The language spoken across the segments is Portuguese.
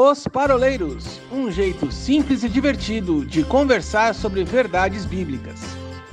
Os Paroleiros, um jeito simples e divertido de conversar sobre verdades bíblicas.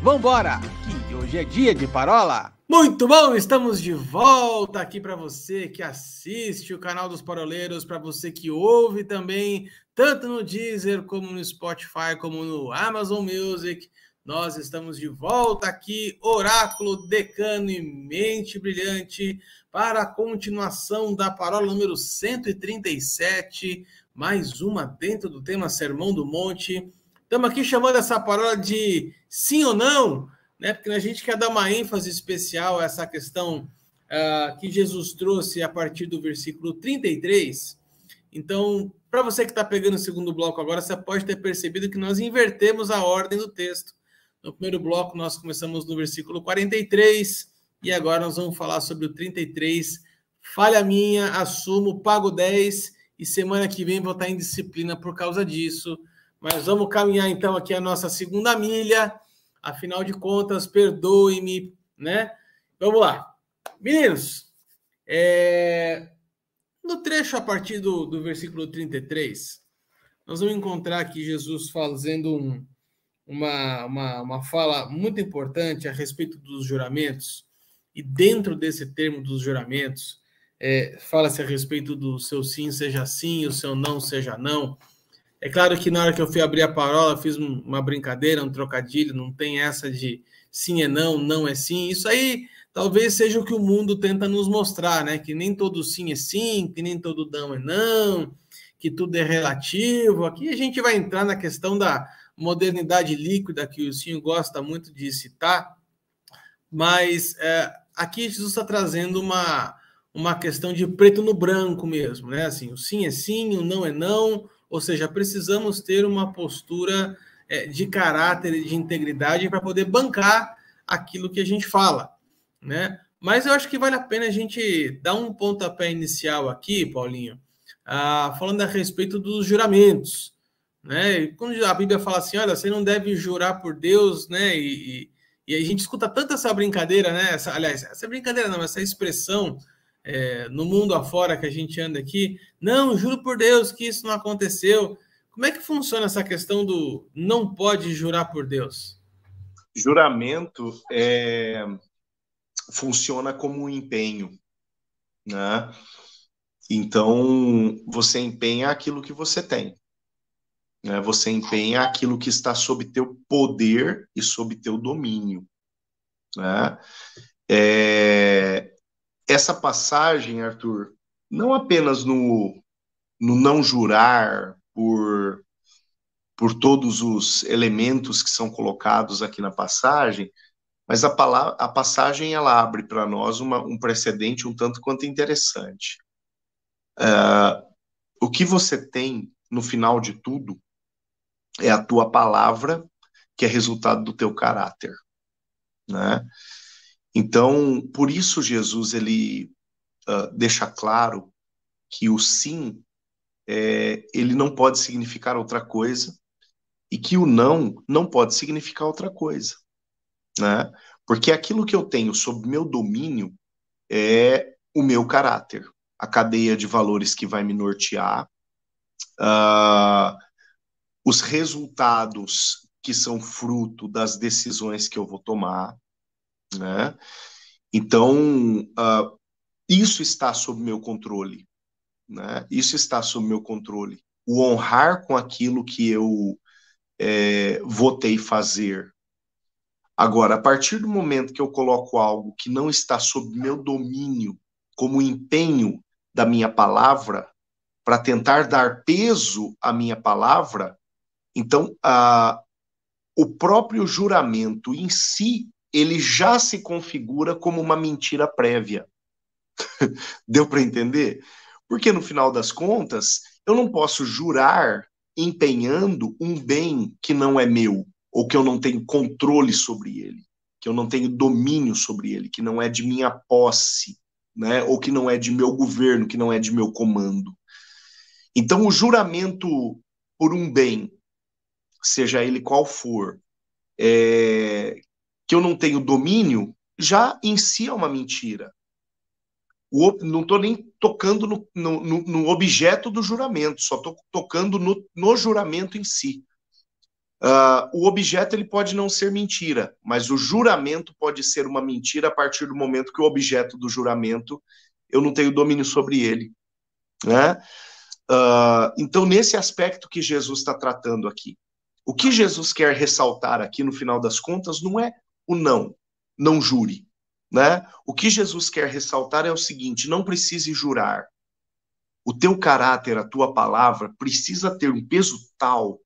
Vambora, que hoje é dia de parola! Muito bom, estamos de volta aqui para você que assiste o canal dos Paroleiros, para você que ouve também, tanto no Deezer, como no Spotify, como no Amazon Music. Nós estamos de volta aqui, Oráculo, Decano e Mente Brilhante, para a continuação da parola número 137, mais uma dentro do tema Sermão do Monte. Estamos aqui chamando essa parola de sim ou não, né? Porque a gente quer dar uma ênfase especial a essa questão que Jesus trouxe a partir do versículo 33. Então, para você que está pegando o segundo bloco agora, você pode ter percebido que nós invertemos a ordem do texto. No primeiro bloco, nós começamos no versículo 43, e agora nós vamos falar sobre o 33. Falha minha, assumo, pago 10, e semana que vem vou estar em disciplina por causa disso. Mas vamos caminhar então aqui a nossa segunda milha. Afinal de contas, perdoe-me, né? Vamos lá. Meninos, no trecho a partir do versículo 33, nós vamos encontrar aqui Jesus fazendo uma fala muito importante a respeito dos juramentos, e dentro desse termo dos juramentos, fala-se a respeito do seu sim seja sim, o seu não seja não. É claro que na hora que eu fui abrir a parola, fiz uma brincadeira, um trocadilho, não tem essa de sim é não, não é sim. Isso aí talvez seja o que o mundo tenta nos mostrar, né? Que nem todo sim é sim, que nem todo não é não, que tudo é relativo. Aqui a gente vai entrar na questão da modernidade líquida, que o senhor gosta muito de citar, mas aqui Jesus está trazendo uma questão de preto no branco mesmo, né? Assim, o sim é sim, o não é não. Ou seja, precisamos ter uma postura de caráter e de integridade para poder bancar aquilo que a gente fala, né? Mas eu acho que vale a pena a gente dar um pontapé inicial aqui, Paulinho, falando a respeito dos juramentos, né? E quando a Bíblia fala assim, olha, você não deve jurar por Deus, né? E a gente escuta tanto essa brincadeira, né? Essa brincadeira não, essa expressão no mundo afora que a gente anda aqui, não, juro por Deus que isso não aconteceu. Como é que funciona essa questão do não pode jurar por Deus? Juramento funciona como um empenho, né? Então, você empenha aquilo que você tem, né? Você empenha aquilo que está sob teu poder e sob teu domínio, né? Essa passagem, Arthur, não apenas no não jurar por todos os elementos que são colocados aqui na passagem, mas a passagem ela abre para nós um precedente um tanto quanto interessante. O que você tem no final de tudo é a tua palavra, que é resultado do teu caráter, né? Então, por isso Jesus ele deixa claro que o sim ele não pode significar outra coisa e que o não pode significar outra coisa, né? Porque aquilo que eu tenho sob meu domínio é o meu caráter, a cadeia de valores que vai me nortear, os resultados que são fruto das decisões que eu vou tomar, né? Então, isso está sob meu controle, né? Isso está sob meu controle. O honrar com aquilo que eu votei fazer. Agora, a partir do momento que eu coloco algo que não está sob meu domínio, como empenho da minha palavra, para tentar dar peso à minha palavra, então o próprio juramento em si, ele já se configura como uma mentira prévia. Deu para entender? Porque no final das contas, eu não posso jurar empenhando um bem que não é meu, ou que eu não tenho controle sobre ele, que eu não tenho domínio sobre ele, que não é de minha posse, né? Ou que não é de meu governo, que não é de meu comando. Então, o juramento por um bem, seja ele qual for, que eu não tenho domínio, já em si é uma mentira. Não estou nem tocando no objeto do juramento, só estou tocando no juramento em si. O objeto ele pode não ser mentira, mas o juramento pode ser uma mentira a partir do momento que o objeto do juramento eu não tenho domínio sobre ele, né? Então, nesse aspecto que Jesus está tratando aqui, o que Jesus quer ressaltar aqui no final das contas não é o não jure, né? O que Jesus quer ressaltar é o seguinte: não precise jurar. O teu caráter, a tua palavra precisa ter um peso tal,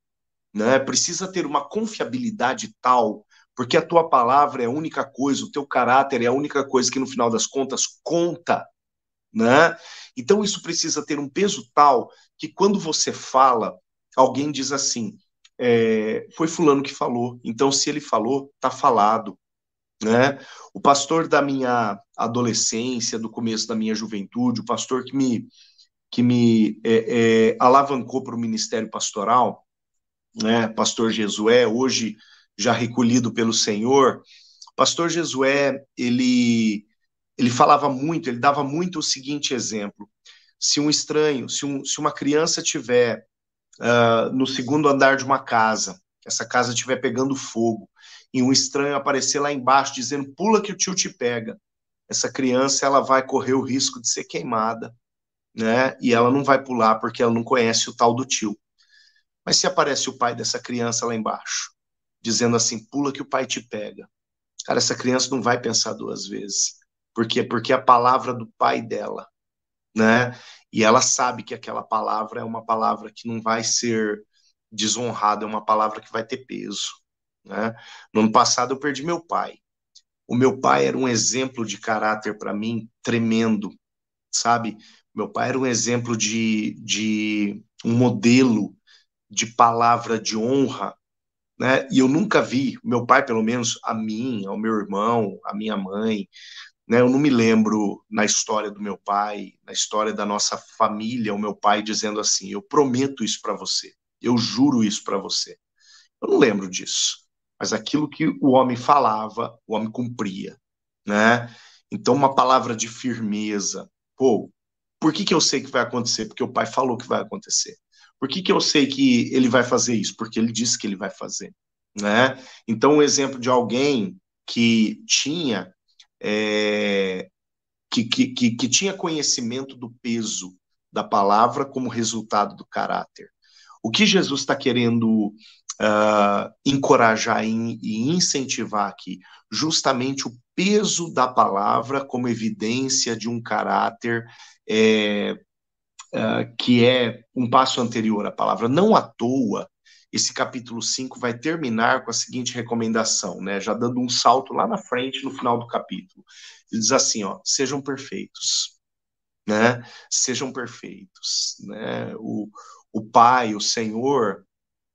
né? Precisa ter uma confiabilidade tal, porque a tua palavra é a única coisa, o teu caráter é a única coisa que no final das contas conta, né? Então isso precisa ter um peso tal que quando você fala, alguém diz assim, foi fulano que falou, então se ele falou, tá falado, né? O pastor da minha adolescência, do começo da minha juventude, o pastor que me alavancou para o ministério pastoral, né? Pastor Jesué, hoje já recolhido pelo Senhor. Pastor Jesué, ele falava muito, ele dava muito o seguinte exemplo: se um estranho, se uma criança tiver no segundo andar de uma casa, essa casa estiver pegando fogo, e um estranho aparecer lá embaixo dizendo, pula que o tio te pega, essa criança ela vai correr o risco de ser queimada, né? E ela não vai pular porque ela não conhece o tal do tio. Mas se aparece o pai dessa criança lá embaixo, dizendo assim, pula que o pai te pega, cara, essa criança não vai pensar duas vezes. Por quê? Porque é a palavra do pai dela, né? E ela sabe que aquela palavra é uma palavra que não vai ser desonrada, é uma palavra que vai ter peso, né? No ano passado eu perdi meu pai. O meu pai era um exemplo de caráter para mim tremendo, sabe? Meu pai era um exemplo de um modelo de palavra de honra, né? E eu nunca vi, meu pai, pelo menos, a mim, ao meu irmão, a minha mãe, né? Eu não me lembro na história do meu pai, na história da nossa família, o meu pai dizendo assim, eu prometo isso para você, eu juro isso para você. Eu não lembro disso. Mas aquilo que o homem falava, o homem cumpria, né? Então, uma palavra de firmeza. Pô, por que eu sei que vai acontecer? Porque o pai falou que vai acontecer. Por que eu sei que ele vai fazer isso? Porque ele disse que ele vai fazer, né? Então, um exemplo de alguém que tinha que tinha conhecimento do peso da palavra como resultado do caráter. O que Jesus está querendo encorajar e incentivar aqui? Justamente o peso da palavra como evidência de um caráter que é um passo anterior à palavra. Não à toa, esse capítulo 5 vai terminar com a seguinte recomendação, né? Já dando um salto lá na frente, no final do capítulo. Ele diz assim, ó, sejam perfeitos, né? Sejam perfeitos, né? O Pai, o Senhor,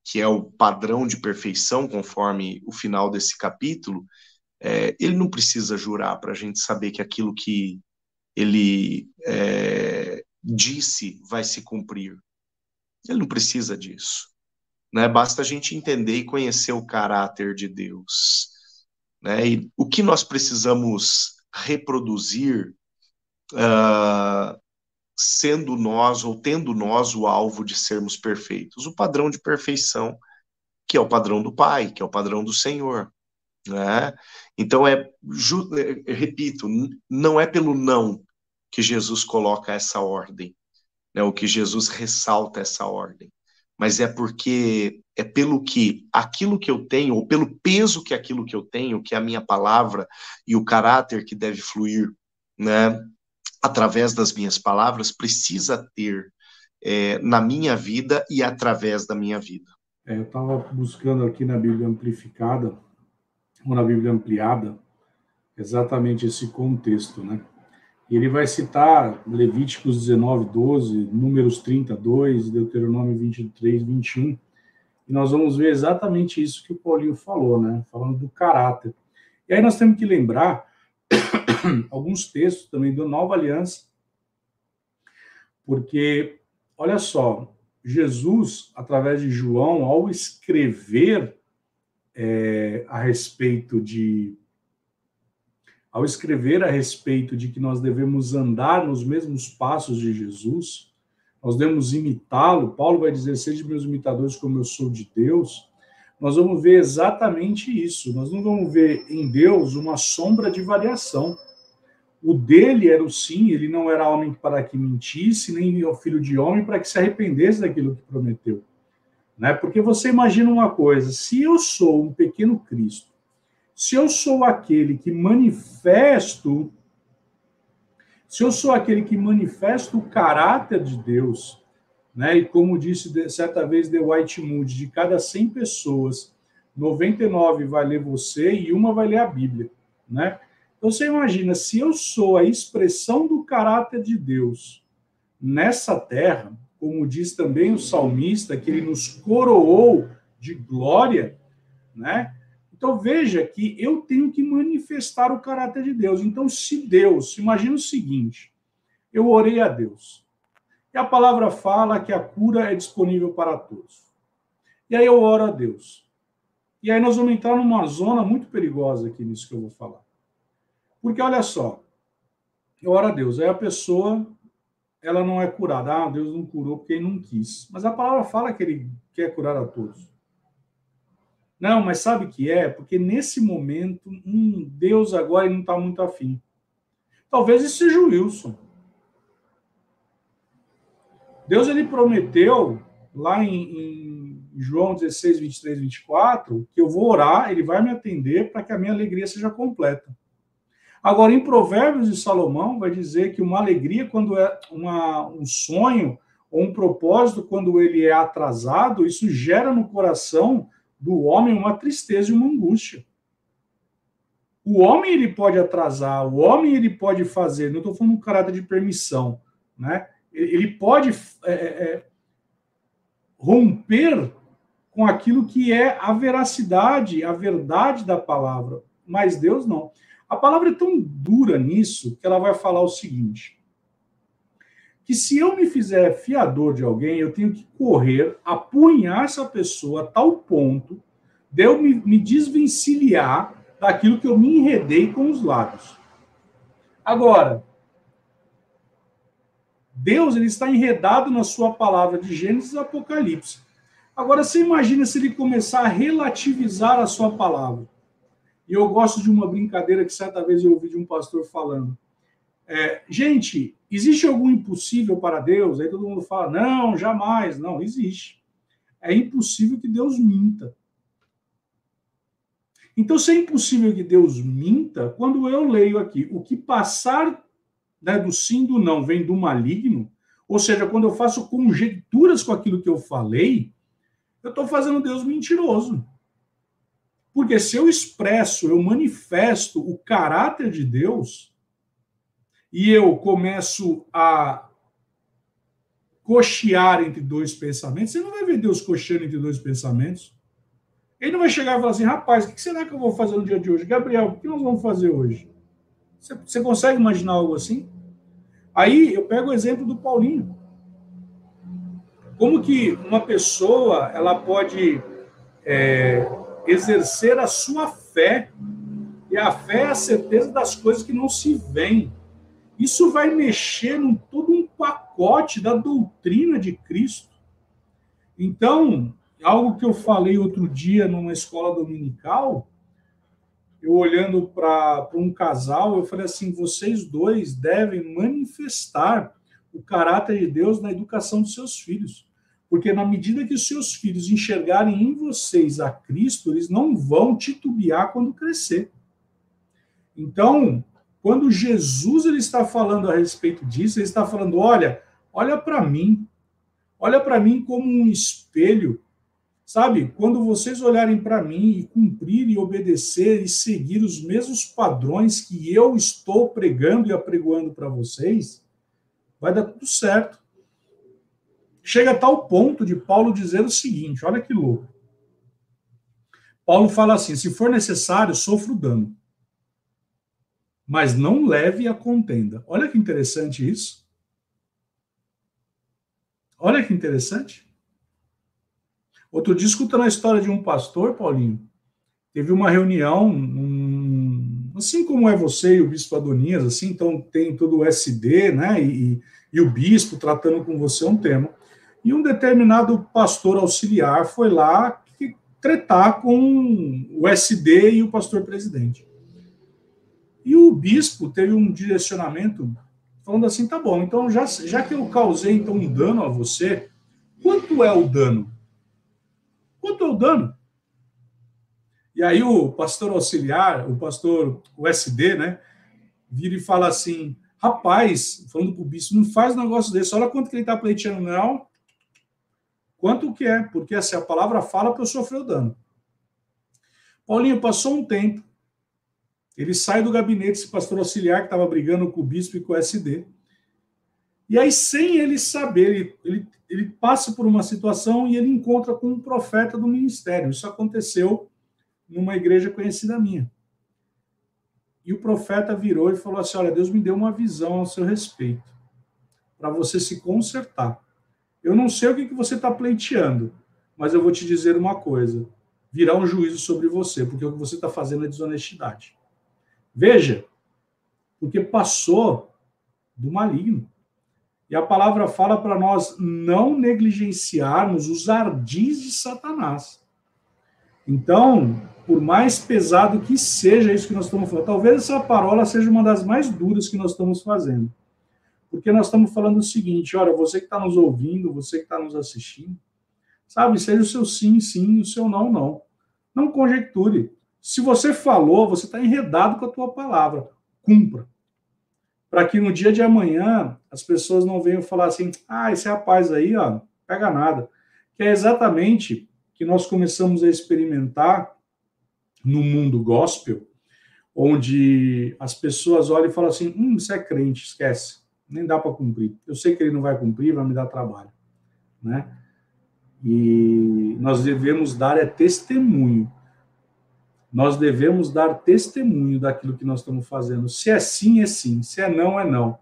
que é o padrão de perfeição, conforme o final desse capítulo, ele não precisa jurar para a gente saber que aquilo que ele disse vai se cumprir. Ele não precisa disso, né? Basta a gente entender e conhecer o caráter de Deus, né? E o que nós precisamos reproduzir sendo nós ou tendo nós o alvo de sermos perfeitos, o padrão de perfeição, que é o padrão do Pai, que é o padrão do Senhor, né? Então repito, não é pelo não que Jesus coloca essa ordem, né? O que Jesus ressalta essa ordem, mas é porque é pelo que aquilo que eu tenho, ou pelo peso que aquilo que eu tenho, que é a minha palavra e o caráter que deve fluir, né, através das minhas palavras, precisa ter na minha vida e através da minha vida. Eu estava buscando aqui na Bíblia Amplificada, ou na Bíblia Ampliada, exatamente esse contexto, né? E ele vai citar Levíticos 19, 12, Números 32, Deuteronômio 23, 21, e nós vamos ver exatamente isso que o Paulinho falou, né? Falando do caráter. E aí nós temos que lembrar alguns textos também da Nova Aliança, porque, olha só, Jesus, através de João, ao escrever a respeito ao escrever a respeito de que nós devemos andar nos mesmos passos de Jesus, nós devemos imitá-lo, Paulo vai dizer, sede meus imitadores como eu sou de Deus, nós vamos ver exatamente isso. Nós não vamos ver em Deus uma sombra de variação. O dele era o sim, ele não era homem para que mentisse, nem o filho de homem para que se arrependesse daquilo que prometeu. Né? Porque você imagina uma coisa, se eu sou um pequeno Cristo, se eu sou aquele que manifesto, o caráter de Deus, né? E como disse certa vez The White Moody, de cada 100 pessoas, 99 vai ler você e uma vai ler a Bíblia, né? Então você imagina, se eu sou a expressão do caráter de Deus nessa terra, como diz também o salmista, que ele nos coroou de glória, né? Então veja que eu tenho que manifestar o caráter de Deus. Então se Deus, imagina o seguinte, eu orei a Deus, e a palavra fala que a cura é disponível para todos. E aí eu oro a Deus. E aí nós vamos entrar numa zona muito perigosa aqui nisso que eu vou falar. Porque olha só, eu oro a Deus, aí a pessoa, ela não é curada. Ah, Deus não curou porque ele não quis. Mas a palavra fala que ele quer curar a todos. Não, mas sabe o que é? Porque nesse momento, Deus agora ele não está muito afim. Talvez isso seja o Wilson. Deus ele prometeu, lá em João 16, 23, 24, que eu vou orar, ele vai me atender para que a minha alegria seja completa. Agora, em Provérbios de Salomão, vai dizer que uma alegria, quando é um sonho ou um propósito, quando ele é atrasado, isso gera no coração do homem uma tristeza e uma angústia. O homem ele pode atrasar, o homem ele pode fazer, não estou falando um caráter de permissão, né? Ele pode romper com aquilo que é a veracidade, a verdade da palavra, mas Deus não. A palavra é tão dura nisso que ela vai falar o seguinte, que se eu me fizer fiador de alguém, eu tenho que correr, apunhar essa pessoa a tal ponto de eu me desvencilhar daquilo que eu me enredei com os lábios. Agora, Deus ele está enredado na sua palavra de Gênesis e Apocalipse. Agora, você imagina se ele começar a relativizar a sua palavra. E eu gosto de uma brincadeira que certa vez eu ouvi de um pastor falando. Gente, existe algum impossível para Deus? Aí todo mundo fala, não, jamais. Não, existe. É impossível que Deus minta. Então, se é impossível que Deus minta, quando eu leio aqui, o que passar do sim, do não, vem do maligno, ou seja, quando eu faço conjecturas com aquilo que eu falei, eu estou fazendo Deus mentiroso. Porque se eu expresso, eu manifesto o caráter de Deus, e eu começo a cochear entre dois pensamentos, você não vai ver Deus cocheando entre dois pensamentos. Ele não vai chegar e falar assim, rapaz, o que será que eu vou fazer no dia de hoje? Gabriel, o que nós vamos fazer hoje? Você consegue imaginar algo assim? Aí eu pego o exemplo do Paulinho. Como que uma pessoa ela pode exercer a sua fé, e a fé é a certeza das coisas que não se veem. Isso vai mexer em todo um pacote da doutrina de Cristo. Então, algo que eu falei outro dia numa escola dominical, eu olhando para um casal, eu falei assim, vocês dois devem manifestar o caráter de Deus na educação dos seus filhos. Porque na medida que os seus filhos enxergarem em vocês a Cristo, eles não vão titubear quando crescer. Então, quando Jesus ele está falando a respeito disso, ele está falando, olha para mim como um espelho, sabe? Quando vocês olharem para mim e cumprirem, obedecer e seguir os mesmos padrões que eu estou pregando e apregoando para vocês, vai dar tudo certo. Chega a tal ponto de Paulo dizer o seguinte, olha que louco. Paulo fala assim, se for necessário, sofro dano, mas não leve a contenda. Olha que interessante isso. Olha que interessante. Outro dia, escutando a história de um pastor, Paulinho, teve uma reunião assim como é você e o bispo Adonias, assim, então tem todo o SD, né, e o bispo tratando com você um tema, e um determinado pastor auxiliar foi lá tretar com o SD e o pastor presidente. E o bispo teve um direcionamento falando assim, tá bom, então já que eu causei então um dano a você, quanto é o dano? Quanto é o dano? E aí o pastor auxiliar, o SD, né, vira e fala assim, rapaz, falando pro bispo, não faz um negócio desse, olha quanto que ele está pleiteando, não. Quanto que é? Porque assim, a palavra fala para eu sofrer o dano. Paulinho, passou um tempo, ele sai do gabinete, esse pastor auxiliar que estava brigando com o bispo e com o SD, e aí, sem ele saber, ele passa por uma situação e ele encontra com um profeta do ministério. Isso aconteceu numa igreja conhecida minha. E o profeta virou e falou assim, olha, Deus me deu uma visão ao seu respeito, para você se consertar. Eu não sei o que você está pleiteando, mas eu vou te dizer uma coisa, virá um juízo sobre você, porque o que você está fazendo é desonestidade. Veja, porque passou do maligno. E a palavra fala para nós não negligenciarmos os ardis de Satanás. Então, por mais pesado que seja isso que nós estamos falando, talvez essa parola seja uma das mais duras que nós estamos fazendo. Porque nós estamos falando o seguinte, olha, você que está nos ouvindo, você que está nos assistindo, sabe, seja o seu sim, sim, o seu não, não. Não conjecture. Se você falou, você está enredado com a tua palavra. Cumpra. Para que no dia de amanhã as pessoas não venham falar assim, esse rapaz aí, ó, pega nada. Que é exatamente que nós começamos a experimentar no mundo gospel, onde as pessoas olham e falam assim, isso é crente, esquece, nem dá para cumprir. Eu sei que ele não vai cumprir, vai me dar trabalho. Né? E nós devemos dar testemunho. Nós devemos dar testemunho daquilo que nós estamos fazendo. Se é sim, é sim. Se é não.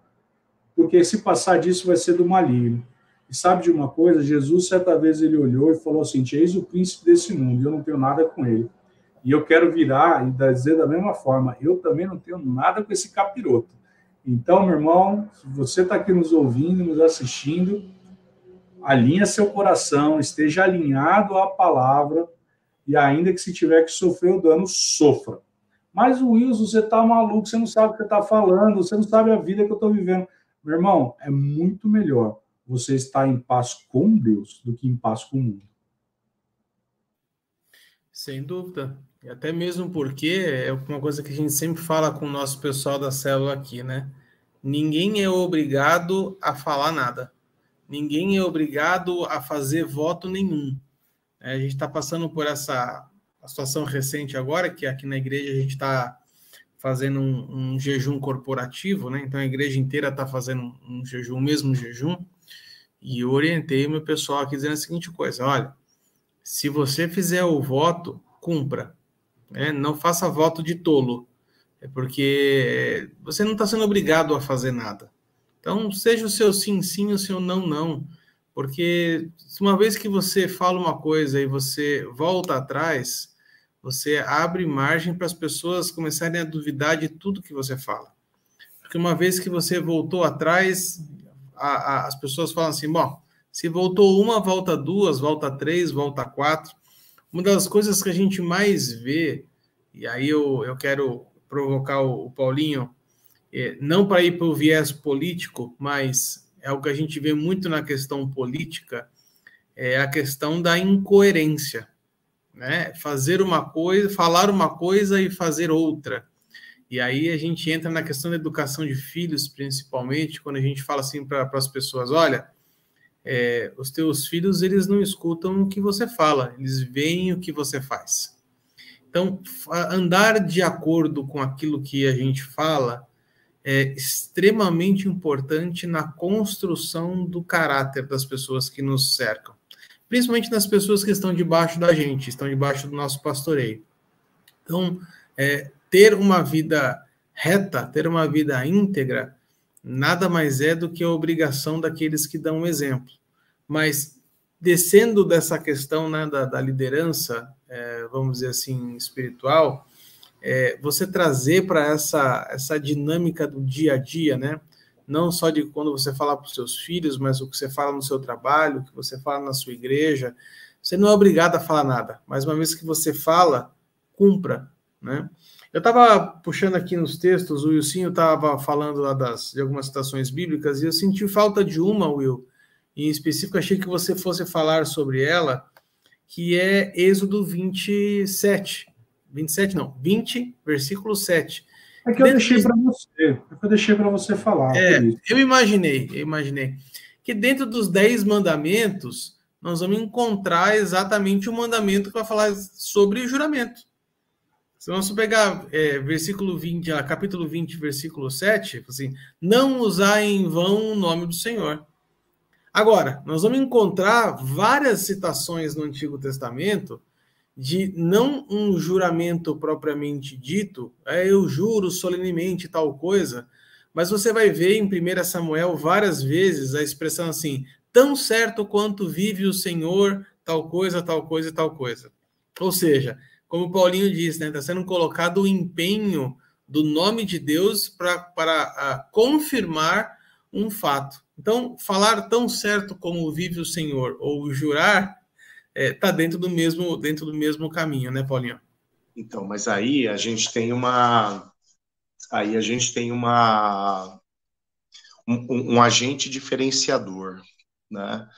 Porque se passar disso vai ser do maligno. E sabe de uma coisa? Jesus, certa vez, ele olhou e falou assim, eis o príncipe desse mundo, e eu não tenho nada com ele. E eu quero virar e dizer da mesma forma, eu também não tenho nada com esse capiroto. Então, meu irmão, se você está aqui nos ouvindo, nos assistindo, alinha seu coração, esteja alinhado à palavra, e ainda que se tiver que sofrer o dano, sofra. Mas, Wilson, você está maluco, você não sabe o que você está falando, você não sabe a vida que eu estou vivendo. Meu irmão, é muito melhor você estar em paz com Deus do que em paz com o mundo. Sem dúvida. E até mesmo porque é uma coisa que a gente sempre fala com o nosso pessoal da célula aqui, né? Ninguém é obrigado a falar nada. Ninguém é obrigado a fazer voto nenhum. A gente está passando por essa situação recente agora, que aqui na igreja a gente está fazendo um jejum corporativo, né? Então a igreja inteira está fazendo um jejum, o mesmo jejum, e eu orientei o meu pessoal aqui dizendo a seguinte coisa, olha, se você fizer o voto, cumpra, né? Não faça voto de tolo, porque você não está sendo obrigado a fazer nada. Então, seja o seu sim, sim, o seu não, não. Porque uma vez que você fala uma coisa e você volta atrás, você abre margem para as pessoas começarem a duvidar de tudo que você fala. Porque uma vez que você voltou atrás, as pessoas falam assim, bom, se voltou uma, volta duas, volta três, volta quatro. Uma das coisas que a gente mais vê, e aí eu quero provocar o Paulinho, não para ir para o viés político, mas é o que a gente vê muito na questão política, é a questão da incoerência, né? Fazer uma coisa, falar uma coisa e fazer outra. E aí a gente entra na questão da educação de filhos, principalmente, quando a gente fala assim para as pessoas, olha, os teus filhos, eles não escutam o que você fala, eles veem o que você faz. Então, andar de acordo com aquilo que a gente fala é extremamente importante na construção do caráter das pessoas que nos cercam, principalmente nas pessoas que estão debaixo da gente, estão debaixo do nosso pastoreio. Então, ter uma vida reta, ter uma vida íntegra, nada mais é do que a obrigação daqueles que dão um exemplo. Mas, descendo dessa questão, né, da liderança, vamos dizer assim, espiritual, você trazer para essa dinâmica do dia a dia, né? Não só de quando você fala para os seus filhos, mas o que você fala no seu trabalho, o que você fala na sua igreja. Você não é obrigado a falar nada, mas uma vez que você fala, cumpra, né? Eu estava puxando aqui nos textos, o Wilsinho estava falando lá de algumas citações bíblicas, e eu senti falta de uma, Will, em específico, achei que você fosse falar sobre ela, que é Êxodo 27. 27 não, 20, versículo 7. É que eu deixei para você falar. Eu imaginei. Que dentro dos 10 mandamentos, nós vamos encontrar exatamente o mandamento que vai falar sobre juramento. Se nós pegar versículo 20, capítulo 20, versículo 7, assim, não usar em vão o nome do Senhor. Agora, nós vamos encontrar várias citações no Antigo Testamento de não um juramento propriamente dito, eu juro solenemente tal coisa, mas você vai ver em 1 Samuel várias vezes a expressão assim, tão certo quanto vive o Senhor, tal coisa, tal coisa e tal coisa. Ou seja, como o Paulinho disse, né, está sendo colocado o empenho do nome de Deus para confirmar um fato. Então, falar tão certo como vive o Senhor, ou jurar, está dentro do mesmo caminho, né, Paulinho? Então, mas aí a gente tem um agente diferenciador, né?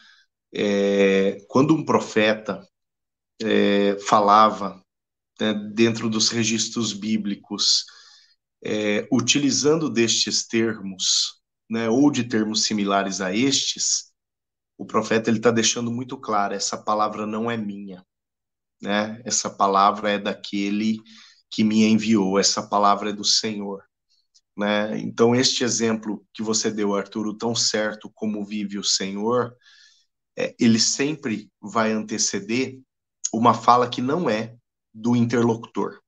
Quando um profeta falava, né, dentro dos registros bíblicos, utilizando destes termos, né, ou de termos similares a estes, o profeta ele está deixando muito claro, essa palavra não é minha, né? Essa palavra é daquele que me enviou, essa palavra é do Senhor, né? Então este exemplo que você deu, Arthur, o tão certo como vive o Senhor, ele sempre vai anteceder uma fala que não é do interlocutor,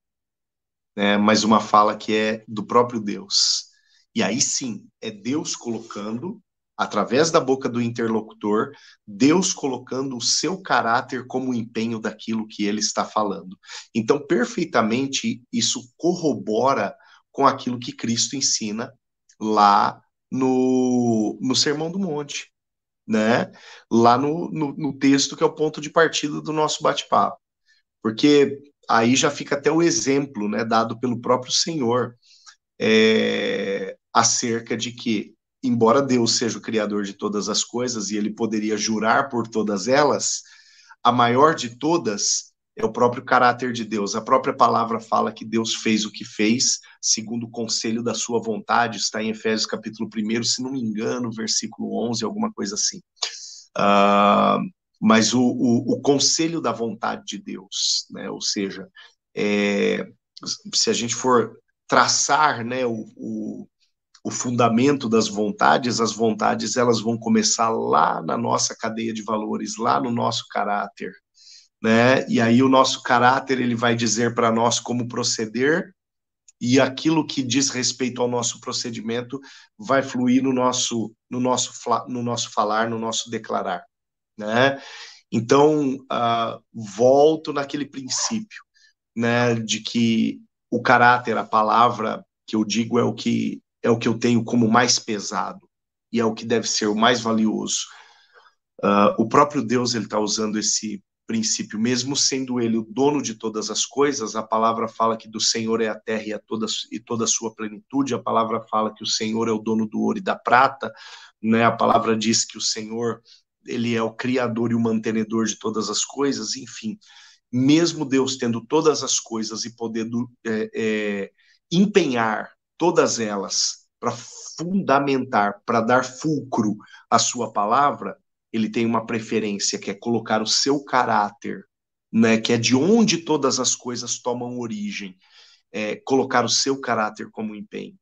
né? Mas uma fala que é do próprio Deus. E aí sim, é Deus colocando, através da boca do interlocutor, Deus colocando o seu caráter como empenho daquilo que ele está falando. Então, perfeitamente, isso corrobora com aquilo que Cristo ensina lá no Sermão do Monte, né? Lá no texto que é o ponto de partida do nosso bate-papo. Porque aí já fica até o exemplo, né, dado pelo próprio Senhor, acerca de que, embora Deus seja o criador de todas as coisas e ele poderia jurar por todas elas, a maior de todas é o próprio caráter de Deus. A própria palavra fala que Deus fez o que fez segundo o conselho da sua vontade, está em Efésios capítulo 1, se não me engano, versículo 11, alguma coisa assim. Mas o conselho da vontade de Deus, né? Ou seja, se a gente for traçar, né, o fundamento das vontades, as vontades elas vão começar lá na nossa cadeia de valores, lá no nosso caráter, né? E aí o nosso caráter ele vai dizer para nós como proceder, e aquilo que diz respeito ao nosso procedimento vai fluir no nosso falar, no nosso declarar, né? Então, volto naquele princípio, né, de que o caráter, a palavra que eu digo é o que eu tenho como mais pesado e é o que deve ser o mais valioso. O próprio Deus ele está usando esse princípio, mesmo sendo ele o dono de todas as coisas. A palavra fala que do Senhor é a terra e toda a sua plenitude. A palavra fala que o Senhor é o dono do ouro e da prata, né? A palavra diz que o Senhor ele é o criador e o mantenedor de todas as coisas. Enfim, mesmo Deus tendo todas as coisas e podendo empenhar todas elas para fundamentar, para dar fulcro à sua palavra, ele tem uma preferência, que é colocar o seu caráter, né, que é de onde todas as coisas tomam origem, colocar o seu caráter como empenho.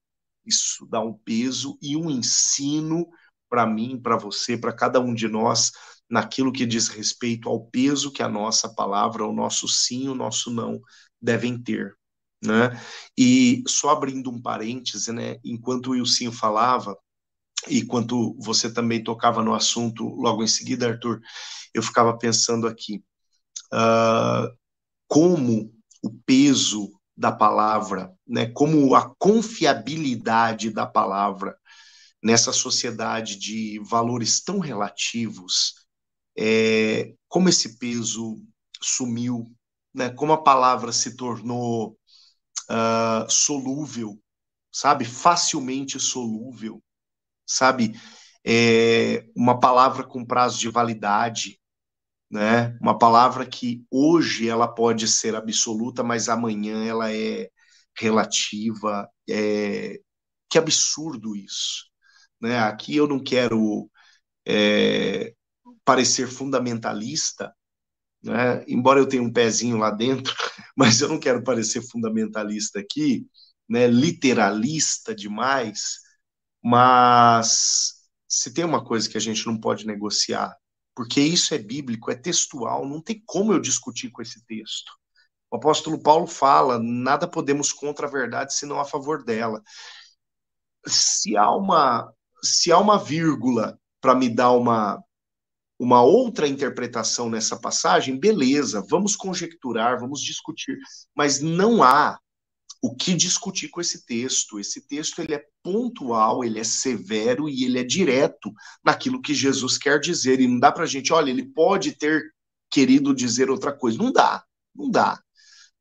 Isso dá um peso e um ensino para mim, para você, para cada um de nós, naquilo que diz respeito ao peso que a nossa palavra, o nosso sim, o nosso não, devem ter, né? E só abrindo um parêntese, né, enquanto o Wilsinho falava, e enquanto você também tocava no assunto logo em seguida, Arthur, eu ficava pensando aqui, como o peso da palavra, né, como a confiabilidade da palavra nessa sociedade de valores tão relativos, como esse peso sumiu, né, como a palavra se tornou solúvel, sabe, facilmente solúvel, sabe, uma palavra com prazo de validade, né? Uma palavra que hoje ela pode ser absoluta, mas amanhã ela é relativa. Que absurdo isso, né? Aqui eu não quero parecer fundamentalista, né? Embora eu tenha um pezinho lá dentro, mas eu não quero parecer fundamentalista aqui, né? Literalista demais, mas se tem uma coisa que a gente não pode negociar, porque isso é bíblico, é textual, não tem como eu discutir com esse texto. O apóstolo Paulo fala, nada podemos contra a verdade, senão a favor dela. Se há uma vírgula para me dar uma outra interpretação nessa passagem, beleza, vamos conjecturar, vamos discutir, mas não há o que discutir com esse texto. Esse texto ele é pontual, ele é severo e ele é direto naquilo que Jesus quer dizer. E não dá para a gente, olha, ele pode ter querido dizer outra coisa. Não dá, não dá.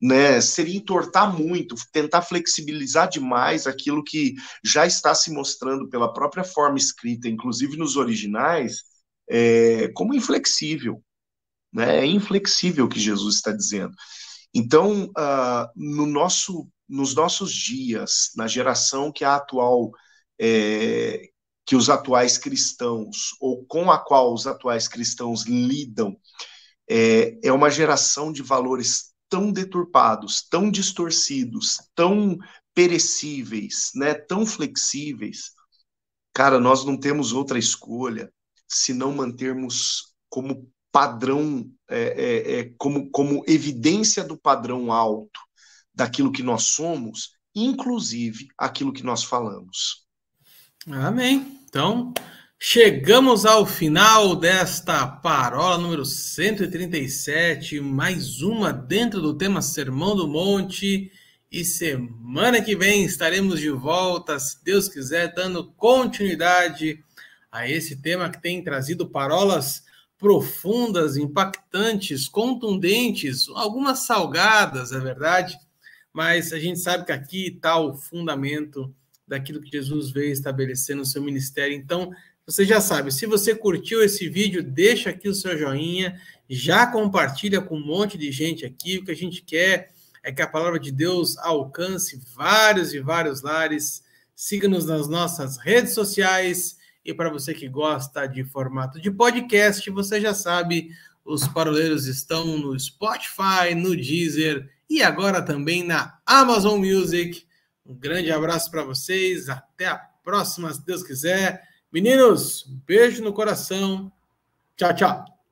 Né? Seria entortar muito, tentar flexibilizar demais aquilo que já está se mostrando pela própria forma escrita, inclusive nos originais, como inflexível. Né? É inflexível o que Jesus está dizendo. Então, nos nossos dias, na geração que que os atuais cristãos, ou com a qual os atuais cristãos lidam, é uma geração de valores tão deturpados, tão distorcidos, tão perecíveis, né, tão flexíveis. Cara, nós não temos outra escolha se não mantermos como padrão, como evidência do padrão alto daquilo que nós somos, inclusive aquilo que nós falamos. Amém. Então, chegamos ao final desta parola número 137, mais uma dentro do tema Sermão do Monte, e semana que vem estaremos de volta, se Deus quiser, dando continuidade a esse tema que tem trazido parolas profundas, impactantes, contundentes, algumas salgadas, é verdade, mas a gente sabe que aqui está o fundamento daquilo que Jesus veio estabelecer no seu ministério. Então, você já sabe, se você curtiu esse vídeo, deixa aqui o seu joinha, já compartilha com um monte de gente aqui. O que a gente quer é que a palavra de Deus alcance vários e vários lares. Siga-nos nas nossas redes sociais. E para você que gosta de formato de podcast, você já sabe, os paroleiros estão no Spotify, no Deezer e agora também na Amazon Music. Um grande abraço para vocês, até a próxima, se Deus quiser. Meninos, um beijo no coração. Tchau, tchau.